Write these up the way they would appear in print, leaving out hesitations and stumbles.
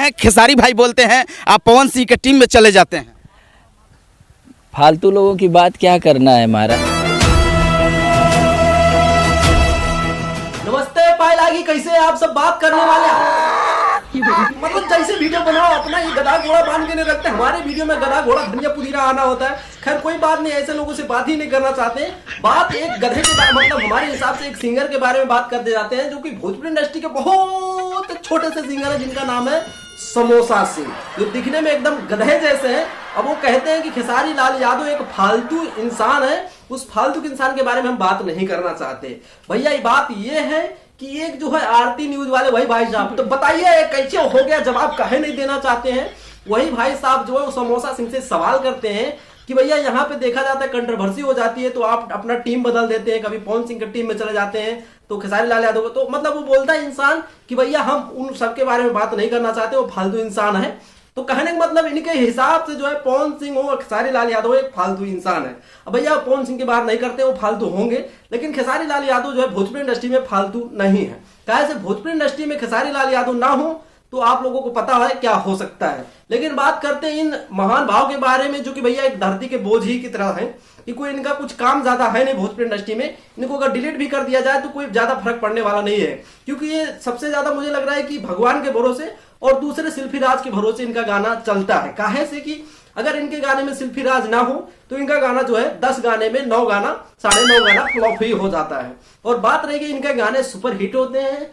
हैं, खेसारी भाई बोलते हैं आप पवन सिंह के टीम में चले जाते हैं। फालतू लोगों की बात क्या करना है हमारा। नमस्ते पाई लागी, कैसे आप सब बात करने वाले मतलब जैसे वीडियो बनाओ अपना ये गधा घोड़ा बांध के नहीं रखते। हमारे वीडियो में गधा घोड़ा धनिया पुदीना आना होता है। खैर कोई बात नहीं, ऐसे लोगों से बात ही नहीं करना चाहते। बात एक गधे के बारे मतलब हमारे हिसाब से एक सिंगर के बारे में बात करते जाते हैं जो कि भोजपुरी इंडस्ट्री के बहुत छोटे से सिंगर है जिनका नाम है समोसा सिंह, जो दिखने में एकदम गधे जैसे हैं। अब वो कहते हैं कि खेसारी लाल यादव एक फालतू इंसान है। उस फालतू इंसान के बारे में हम बात नहीं करना चाहते भैया। ये बात ये है कि एक जो है आरती न्यूज वाले वही भाई साहब, तो बताइए कैसे हो गया, जवाब काहे नहीं देना चाहते हैं। वही भाई साहब जो है समोसा सिंह से सवाल करते हैं कि भैया यहाँ पे देखा जाता है कंट्रोवर्सी हो जाती है तो आप अपना टीम बदल देते हैं, कभी पवन सिंह की टीम में चले जाते हैं तो खेसारी लाल यादव को, तो मतलब वो बोलता है इंसान कि भैया हम उन सबके बारे में बात नहीं करना चाहते, वो फालतू इंसान है। तो कहने का मतलब इनके हिसाब से जो है पवन सिंह हो खेसारी लाल यादव एक फालतू इंसान है। अब भैया पवन सिंह की बात नहीं करते, वो फालतू होंगे, लेकिन खेसारी लाल यादव जो है भोजपुरी इंडस्ट्री में फालतू नहीं है। कैसे भोजपुरी इंडस्ट्री में खेसारी लाल यादव ना हो तो आप लोगों को पता है क्या हो सकता है। लेकिन बात करते हैं इन महान भाव के बारे में जो कि भैया एक धरती के बोझ ही की तरह है कि कोई इनका कुछ काम ज्यादा है नहीं भोजपुरी इंडस्ट्री में। इनको अगर डिलीट भी कर दिया जाए तो कोई ज्यादा फर्क पड़ने वाला नहीं है, क्योंकि ये सबसे ज्यादा मुझे लग रहा है कि भगवान के भरोसे और दूसरे शिल्पी राज के भरोसे इनका गाना चलता है। काहे से कि अगर इनके गाने में शिल्पी राज ना हो तो इनका गाना जो है 10 गाने में 9 गाना 9.5 गाना फ्लॉप ही हो जाता है। और बात रही कि इनके गाने सुपर हिट होते हैं,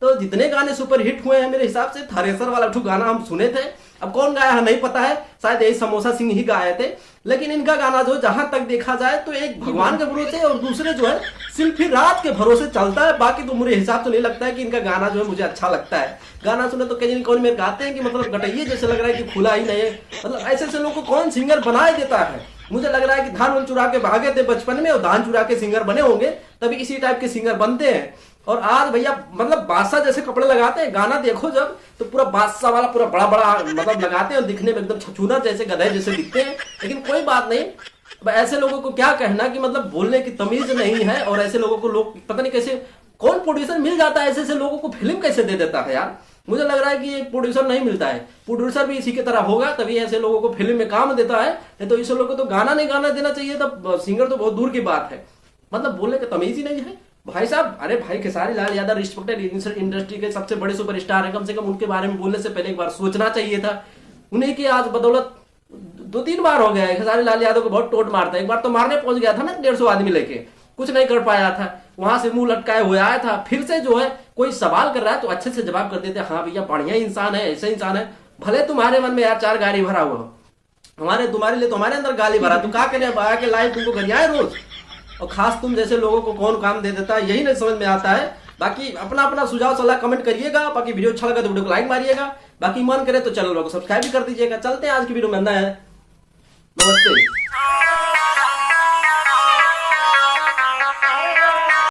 तो जितने गाने सुपर हिट हुए हैं मेरे हिसाब से थ्रेसर वाला गाना हम सुने थे। अब कौन गाया है नहीं पता है, शायद यही समोसा सिंह ही गाए थे। लेकिन इनका गाना जो जहां तक देखा जाए तो एक भगवान के भरोसे और दूसरे जो है शिल्पी राज के भरोसे चलता है। बाकी तो मेरे हिसाब से नहीं लगता है कि इनका गाना जो है मुझे अच्छा लगता है। गाना सुने तो कहीं कौन में गाते हैं कि मतलब गटैये जैसे लग रहा है कि खुला ही नहीं है। मतलब ऐसे ऐसे लोग को कौन सिंगर बनाए देता है। मुझे लग रहा है कि धान चुरा के भागे थे बचपन में और धान चुरा के सिंगर बने होंगे, तभी इसी टाइप के सिंगर बनते हैं। और आज भैया मतलब बादशाह जैसे कपड़े लगाते हैं, गाना देखो जब तो पूरा बादशाह वाला पूरा बड़ा बड़ा मतलब लगाते हैं और दिखने में एकदम छछूना जैसे गधे जैसे दिखते हैं। लेकिन कोई बात नहीं, ऐसे लोगों को क्या कहना कि मतलब बोलने की तमीज नहीं है। और ऐसे लोगों को लोग पता नहीं कैसे कौन प्रोड्यूसर मिल जाता है, ऐसे ऐसे लोगों को फिल्म कैसे दे देता है यार। मुझे लग रहा है कि प्रोड्यूसर नहीं मिलता है, प्रोड्यूसर भी इसी की तरह होगा तभी ऐसे लोगों को फिल्म में काम देता है। नहीं तो ऐसे लोगों को तो गाना नहीं गाना देना चाहिए था, सिंगर तो बहुत दूर की बात है। मतलब बोलने का तमीज ही नहीं है भाई साहब। अरे भाई खेसारी लाल यादव रिस्पेक्टेड इंडस्ट्री के सबसे बड़े सुपरस्टार है, कम से कम उनके बारे में बोलने से पहले एक बार सोचना चाहिए था। उन्हीं की आज बदौलत 2-3 बार हो गया है खेसारी लाल यादव को बहुत टोट मारता है। एक बार तो मारने पहुंच गया था ना 150 आदमी लेके, कुछ नहीं कर पाया था, वहां से मुंह लटकाए हुए आया था। फिर से जो है कोई सवाल कर रहा है तो अच्छे से जवाब कर देते, हाँ भैया बढ़िया इंसान है, ऐसे इंसान है। भले तुम्हारे मन में यार 4 गाली भरा हुआ हो, तुम्हारे लिए तुम्हारे अंदर गाली भरा, तुम क्या करें के लाइव तुमको गरियाए रोज। और खास तुम जैसे लोगों को कौन काम दे देता है यही नहीं समझ में आता है। बाकी अपना अपना सुझाव सलाह कमेंट करिएगा। बाकी वीडियो अच्छा लगा तो वीडियो को लाइक मारिएगा, बाकी मन करे तो चैनल को सब्सक्राइब भी कर दीजिएगा। चलते हैं आज की वीडियो में, अंदर है। नमस्ते।